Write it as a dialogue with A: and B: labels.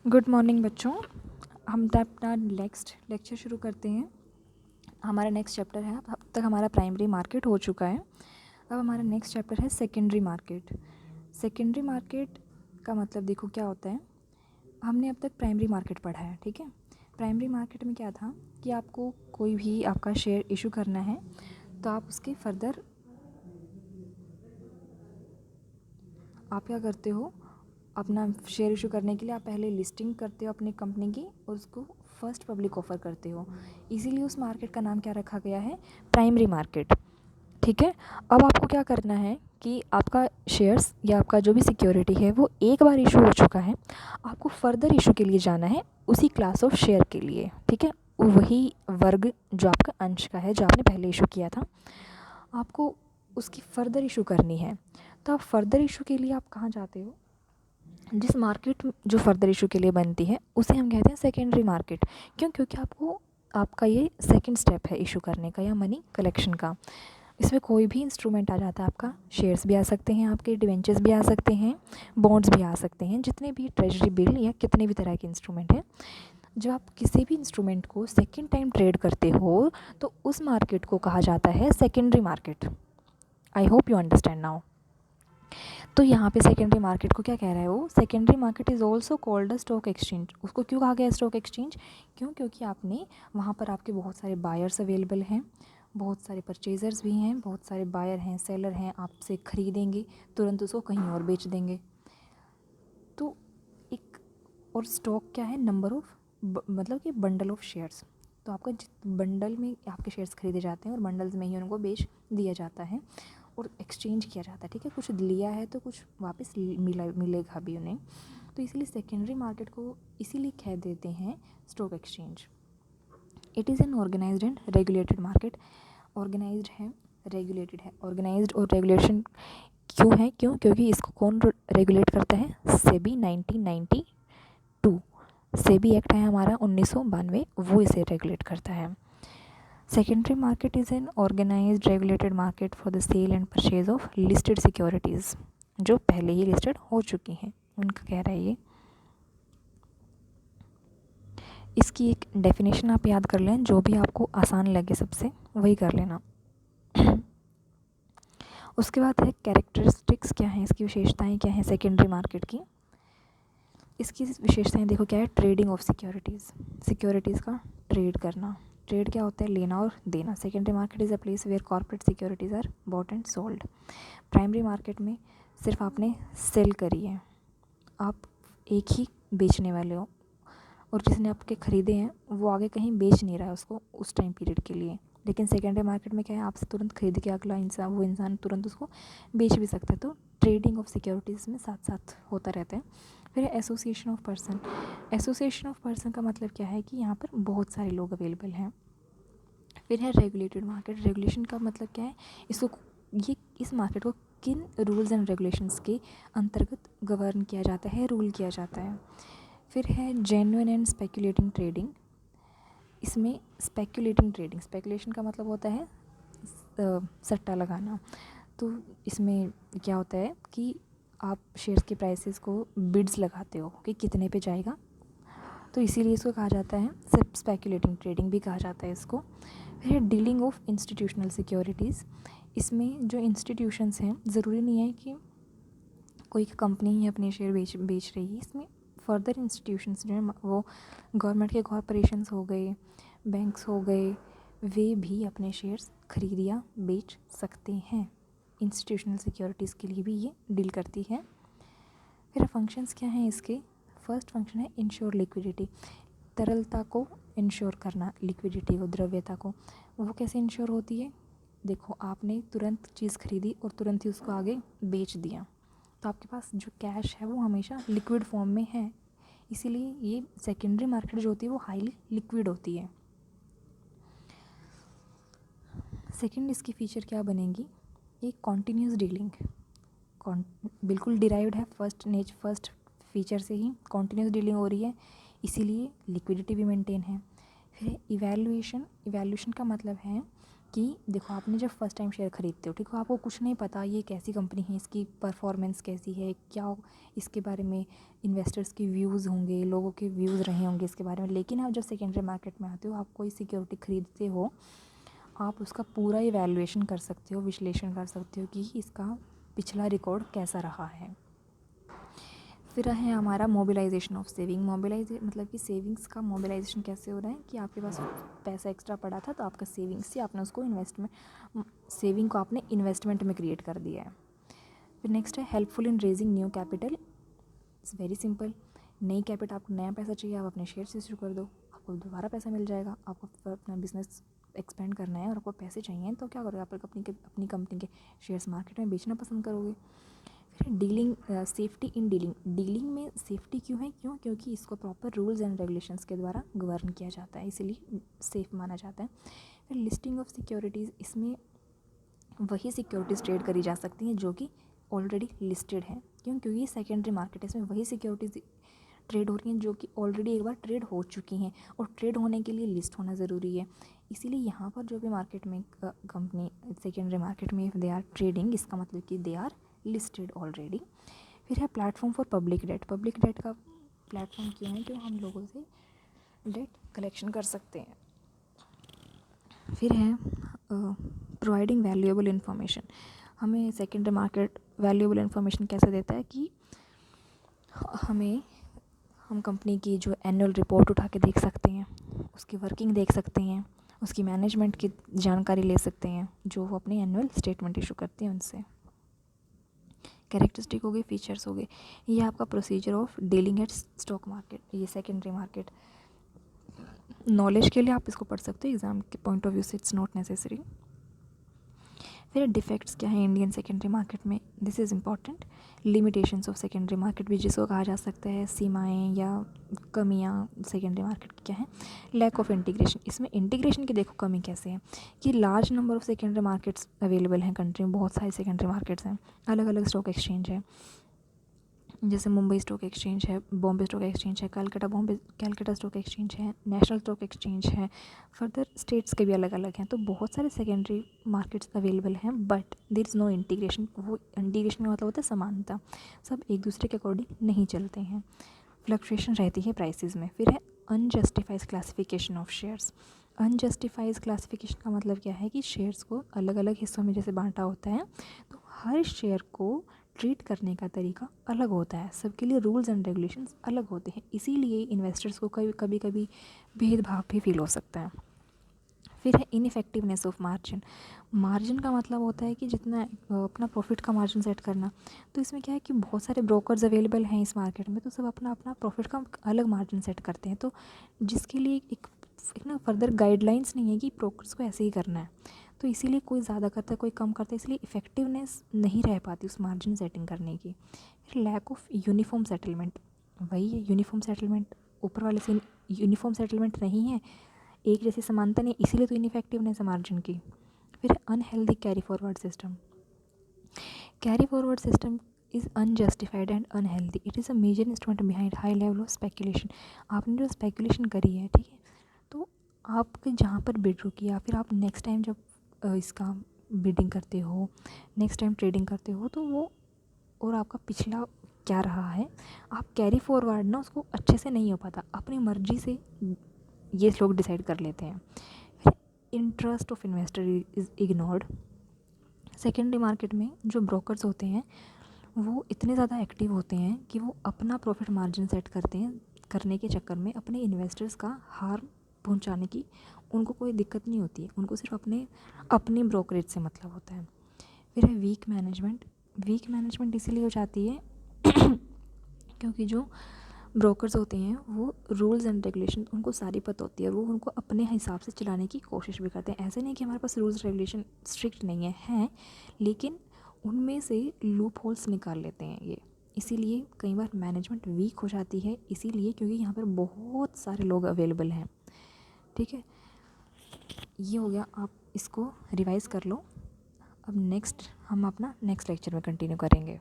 A: Good morning बच्चों। हम अपना नेक्स्ट लेक्चर शुरू करते हैं। हमारा नेक्स्ट चैप्टर है, अब तक हमारा प्राइमरी मार्केट हो चुका है। अब हमारा नेक्स्ट चैप्टर है सेकेंडरी मार्केट। सेकेंडरी मार्केट का मतलब देखो क्या होता है। हमने अब तक प्राइमरी मार्केट पढ़ा है, ठीक है। प्राइमरी मार्केट में क्या था कि आपको कोई भी आपका शेयर इशू करना है तो आप उसके फर्दर आप क्या करते हो, अपना शेयर इशू करने के लिए आप पहले लिस्टिंग करते हो अपनी कंपनी की और उसको फर्स्ट पब्लिक ऑफ़र करते हो। इसीलिए उस मार्केट का नाम क्या रखा गया है, प्राइमरी मार्केट, ठीक है। अब आपको क्या करना है कि आपका शेयर्स या आपका जो भी सिक्योरिटी है वो एक बार इशू हो चुका है, आपको फर्दर इशू के लिए जाना है उसी क्लास ऑफ शेयर के लिए, ठीक है। वही वर्ग जो आपका अंश का है जो आपने पहले इशू किया था, आपको उसकी फ़र्दर इशू करनी है। तो आप फर्दर इशू के लिए आप कहाँ जाते हो, जिस मार्केट जो फर्दर इशू के लिए बनती है उसे हम कहते हैं सेकेंडरी मार्केट। क्यों? क्योंकि आपको आपका ये सेकंड स्टेप है इशू करने का या मनी कलेक्शन का। इसमें कोई भी इंस्ट्रूमेंट आ जाता है, आपका शेयर्स भी आ सकते हैं, आपके डिवेंचर्स भी आ सकते हैं, बॉन्ड्स भी आ सकते हैं, जितने भी ट्रेजरी बिल या कितने भी तरह के इंस्ट्रूमेंट हैं। जब आप किसी भी इंस्ट्रूमेंट को सेकेंड टाइम ट्रेड करते हो तो उस मार्केट को कहा जाता है secondary market. I hope you understand now. तो यहाँ पे सेकेंडरी मार्केट को क्या कह रहा है वो, secondary market is also called a stock exchange. उसको क्यों कहा गया स्टॉक एक्सचेंज? क्यों? क्योंकि आपने वहाँ पर आपके बहुत सारे बायर्स अवेलेबल हैं, बहुत सारे परचेजर्स भी हैं, बहुत सारे बायर हैं, सेलर हैं, आपसे ख़रीदेंगे तुरंत उसको कहीं और बेच देंगे। तो एक और स्टॉक क्या है, नंबर ऑफ मतलब कि बंडल ऑफ शेयर्स। तो आपका बंडल में आपके शेयर्स खरीदे जाते हैं और बंडल्स में ही उनको बेच दिया जाता है और एक्सचेंज किया जाता है, ठीक है। कुछ लिया है तो कुछ वापस मिलेगा भी उन्हें। तो इसीलिए सेकेंडरी मार्केट को इसीलिए कह देते हैं stock exchange. It is an organised and regulated market. Organised है, रेगुलेटेड है। ऑर्गेनाइज्ड और रेगुलेशन क्यों है? क्योंकि इसको कौन रेगुलेट करता है? सेबी 1992, सेबी एक्ट है हमारा 1992, वो इसे रेगुलेट करता है। Secondary market is an organised regulated market for the sale and purchase of listed securities, जो पहले ही लिस्टेड हो चुकी हैं उनका कह रहा है ये। इसकी एक डेफिनेशन आप याद कर लें, जो भी आपको आसान लगे सबसे वही कर लेना। उसके बाद है कैरेक्टरिस्टिक्स, क्या है इसकी विशेषताएं, क्या है सेकेंडरी मार्केट की। इसकी विशेषताएं देखो क्या है, ट्रेडिंग ऑफ सिक्योरिटीज़, सिक्योरिटीज़ का ट्रेड करना। ट्रेड क्या होता है? लेना और देना। Secondary market is a place where corporate securities are bought and sold. Primary market में सिर्फ आपने सेल करी है, आप एक ही बेचने वाले हो और जिसने आपके ख़रीदे हैं वो आगे कहीं बेच नहीं रहा है उसको उस टाइम पीरियड के लिए। लेकिन सेकेंडरी मार्केट में क्या है, आपसे तुरंत खरीद के अगला इंसान, वो इंसान तुरंत उसको बेच भी सकता है। तो ट्रेडिंग ऑफ सिक्योरिटीज़ में साथ साथ होता रहता है। फिर association of person. Association of person का मतलब क्या है कि यहाँ पर बहुत सारे लोग अवेलेबल हैं। फिर है रेगुलेटेड मार्केट। रेगुलेशन का मतलब क्या है, इसको ये इस मार्केट को किन रूल्स एंड रेगुलेशंस के अंतर्गत गवर्न किया जाता है, रूल किया जाता है। फिर है जेन्युइन एंड स्पेकुलेटिंग ट्रेडिंग। इसमें स्पेकुलेटिंग ट्रेडिंग, स्पेकुलेशन का मतलब होता है सट्टा लगाना। तो इसमें क्या होता है कि आप शेयर्स के प्राइसेस को बिड्स लगाते हो कि कितने पे जाएगा, तो इसीलिए इसको कहा जाता है स्पेकुलेटिंग ट्रेडिंग भी कहा जाता है इसको। फिर डीलिंग ऑफ इंस्टीट्यूशनल सिक्योरिटीज़। इसमें जो इंस्टीट्यूशंस हैं, ज़रूरी नहीं है कि कोई कंपनी ही अपने शेयर बेच रही है, इसमें फर्दर इंस्टीट्यूशंस जो हैं वो गवर्नमेंट के कॉरपोरेशंस हो गए, बैंक्स हो गए, वे भी अपने शेयर्स खरीद या बेच सकते हैं। इंस्टीट्यूशनल सिक्योरिटीज़ के लिए भी ये डील करती है। फिर फंक्शंस क्या हैं इसके? फर्स्ट फंक्शन है इंश्योर लिक्विडिटी, तरलता को इंश्योर करना, लिक्विडिटी को, द्रव्यता को। वो कैसे इंश्योर होती है? देखो, आपने तुरंत चीज़ खरीदी और तुरंत ही उसको आगे बेच दिया, तो आपके पास जो कैश है वो हमेशा लिक्विड फॉर्म में है। इसीलिए ये सेकेंडरी मार्केट जो होती है वो हाईली लिक्विड होती है। सेकंड इसकी फ़ीचर क्या बनेगी? एक कॉन्टीन्यूस डीलिंग, बिल्कुल डिराइव्ड है फर्स्ट फीचर से ही कॉन्टीन्यूस डीलिंग हो रही है, इसीलिए लिक्विडिटी भी मेंटेन है। फिर इवैल्यूएशन, इवैल्यूएशन का मतलब है कि देखो आपने जब फर्स्ट टाइम शेयर ख़रीदते हो, ठीक है, आपको कुछ नहीं पता ये कैसी कंपनी है, इसकी परफॉर्मेंस कैसी है, क्या इसके बारे में इन्वेस्टर्स के व्यूज़ होंगे, लोगों के व्यूज़ रहे होंगे इसके बारे में। लेकिन आप जब सेकेंडरी मार्केट में आते हो, आप कोई सिक्योरिटी ख़रीदते हो, आप उसका पूरा इवैल्यूएशन कर सकते हो, विश्लेषण कर सकते हो कि इसका पिछला रिकॉर्ड कैसा रहा है। फिर है हमारा मोबिलाइजेशन ऑफ सेविंग। मतलब कि सेविंग्स का मोबिलाइजेशन कैसे हो रहा है कि आपके पास पैसा एक्स्ट्रा पड़ा था, तो आपका सेविंग्स से आपने उसको सेविंग को आपने इन्वेस्टमेंट में क्रिएट कर दिया है। फिर नेक्स्ट है helpful in raising new capital. It's very simple. नई कैपिटल, आपको नया पैसा चाहिए, आप अपने शेयर से शुरू कर दो, आपको दोबारा पैसा मिल जाएगा। आपको अपना बिजनेस एक्सपेंड करना है और आपको पैसे चाहिए, तो क्या करोगे, आप अपनी कंपनी के शेयर्स मार्केट में बेचना पसंद करोगे। डीलिंग, सेफ्टी इन डीलिंग में सेफ्टी क्यों है, क्योंकि इसको प्रॉपर रूल्स एंड रेगुलेशंस के द्वारा गवर्न किया जाता है, इसीलिए सेफ माना जाता है। फिर लिस्टिंग ऑफ सिक्योरिटीज़, इसमें वही सिक्योरिटीज़ ट्रेड करी जा सकती हैं जो कि ऑलरेडी लिस्टेड है। क्योंकि सेकेंडरी मार्केट है, इसमें वही सिक्योरिटीज़ ट्रेड हो रही हैं जो कि ऑलरेडी एक बार ट्रेड हो चुकी हैं, और ट्रेड होने के लिए लिस्ट होना ज़रूरी है। इसीलिए यहाँ पर जो भी मार्केट में कंपनी सेकेंडरी मार्केट में इफ़ दे आर ट्रेडिंग, इसका मतलब कि दे आर लिस्टेड ऑलरेडी। फिर है platform for public debt. Public debt का प्लेटफॉर्म क्यों है, कि हम लोगों से डेट कलेक्शन कर सकते हैं। फिर है प्रोवाइडिंग वैल्यूएबल इन्फॉर्मेशन। हमें सेकेंडरी मार्केट वैल्यूएबल इन्फॉर्मेशन कैसे देता है कि हम कंपनी की जो एनुअल रिपोर्ट उठा के देख सकते हैं, उसकी वर्किंग देख सकते हैं, उसकी मैनेजमेंट की जानकारी ले सकते हैं, जो वो अपनी एनुअल स्टेटमेंट इशू करते हैं उनसे। कैरेक्टरिस्टिक हो गए, फीचर्स हो गए। ये आपका procedure of dealing at stock market, ये सेकेंडरी मार्केट। नॉलेज के लिए आप इसको पढ़ सकते हो, एग्जाम के पॉइंट ऑफ व्यू से इट्स नॉट नेसेसरी। फिर डिफेक्ट्स क्या है इंडियन सेकेंडरी मार्केट में, this is important. Limitations of secondary market भी जिसको कहा जा सकता है, सीमाएं या कमियां सेकेंडरी मार्केट की क्या है। लैक ऑफ इंटीग्रेशन, इसमें इंटीग्रेशन की देखो कमी कैसे है कि large number of secondary markets available हैं कंट्री में, बहुत सारे सेकेंडरी मार्केट्स हैं, अलग अलग स्टॉक एक्सचेंज है, जैसे मुंबई स्टॉक एक्सचेंज है, बॉम्बे स्टॉक एक्सचेंज है, कैलकाटा स्टॉक एक्सचेंज है, नेशनल स्टॉक एक्सचेंज है, फर्दर स्टेट्स के भी अलग अलग हैं। तो बहुत सारे सेकेंडरी मार्केट्स अवेलेबल हैं, but there is no integration. वो इंटीग्रेशन का मतलब होता है समानता, सब एक दूसरे के अकॉर्डिंग नहीं चलते हैं, फ्लक्चुएशन रहती है प्राइसेस में। फिर है unjustified classification of shares. Unjustified classification का मतलब क्या है कि शेयर्स को अलग अलग हिस्सों में जैसे बांटा होता है, तो हर शेयर को ट्रीट करने का तरीका अलग होता है, सबके लिए रूल्स एंड रेगुलेशंस अलग होते हैं, इसीलिए इन्वेस्टर्स को कभी कभी भेदभाव भी फील हो सकता है। फिर है इनइफेक्टिवनेस ऑफ मार्जिन। मार्जिन का मतलब होता है कि जितना अपना प्रॉफिट का मार्जिन सेट करना। तो इसमें क्या है कि बहुत सारे ब्रोकर्स अवेलेबल हैं इस मार्केट में, तो सब अपना अपना प्रॉफिट का अलग मार्जिन सेट करते हैं, तो जिसके लिए एक ना फर्दर गाइडलाइंस नहीं है कि ब्रोकर्स को ऐसे ही करना है, तो इसीलिए कोई ज़्यादा करता है कोई कम करता है, इसलिए इफ़ेक्टिवनेस नहीं रह पाती उस मार्जिन सेटिंग करने की। फिर लैक ऑफ यूनिफॉर्म सेटलमेंट, वही है यूनिफॉर्म सेटलमेंट, ऊपर वाले से यूनिफॉर्म सेटलमेंट नहीं है, एक जैसी समानता नहीं, इसीलिए तो इनइफेक्टिवनेस है मार्जिन की। फिर unhealthy carry forward system. Carry forward system is unjustified and unhealthy, it is a major instrument behind high level of speculation. आपने जो स्पेकुलेशन करी है, ठीक है, तो आपके जहाँ पर बिड रुकी, या फिर आप नेक्स्ट टाइम जब इसका बिडिंग करते हो, नेक्स्ट टाइम ट्रेडिंग करते हो, तो वो और आपका पिछला क्या रहा है, आप कैरी फॉरवर्ड ना उसको अच्छे से नहीं हो पाता, अपनी मर्जी से ये लोग डिसाइड कर लेते हैं। फिर interest of investor is ignored. Secondary market में जो ब्रोकर्स होते हैं वो इतने ज़्यादा एक्टिव होते हैं कि वो अपना प्रॉफिट मार्जिन सेट करने के चक्कर में अपने इन्वेस्टर्स का हार्म पहुंचाने की उनको कोई दिक्कत नहीं होती है, उनको सिर्फ अपने ब्रोकरेज से मतलब होता है। फिर है वीक मैनेजमेंट। वीक मैनेजमेंट इसीलिए हो जाती है क्योंकि जो ब्रोकर्स होते हैं वो रूल्स एंड रेगुलेशन उनको सारी पता होती है, वो उनको अपने हिसाब से चलाने की कोशिश भी करते हैं। ऐसे नहीं कि हमारे पास रूल्स रेगुलेशन स्ट्रिक्ट नहीं है, लेकिन उनमें से लूप होल्स निकाल लेते हैं ये, इसीलिए कई बार मैनेजमेंट वीक हो जाती है, इसीलिए क्योंकि यहाँ पर बहुत सारे लोग अवेलेबल हैं। ठीक है, ये हो गया, आप इसको रिवाइज़ कर लो। अब हम अपना नेक्स्ट लेक्चर में कंटिन्यू करेंगे।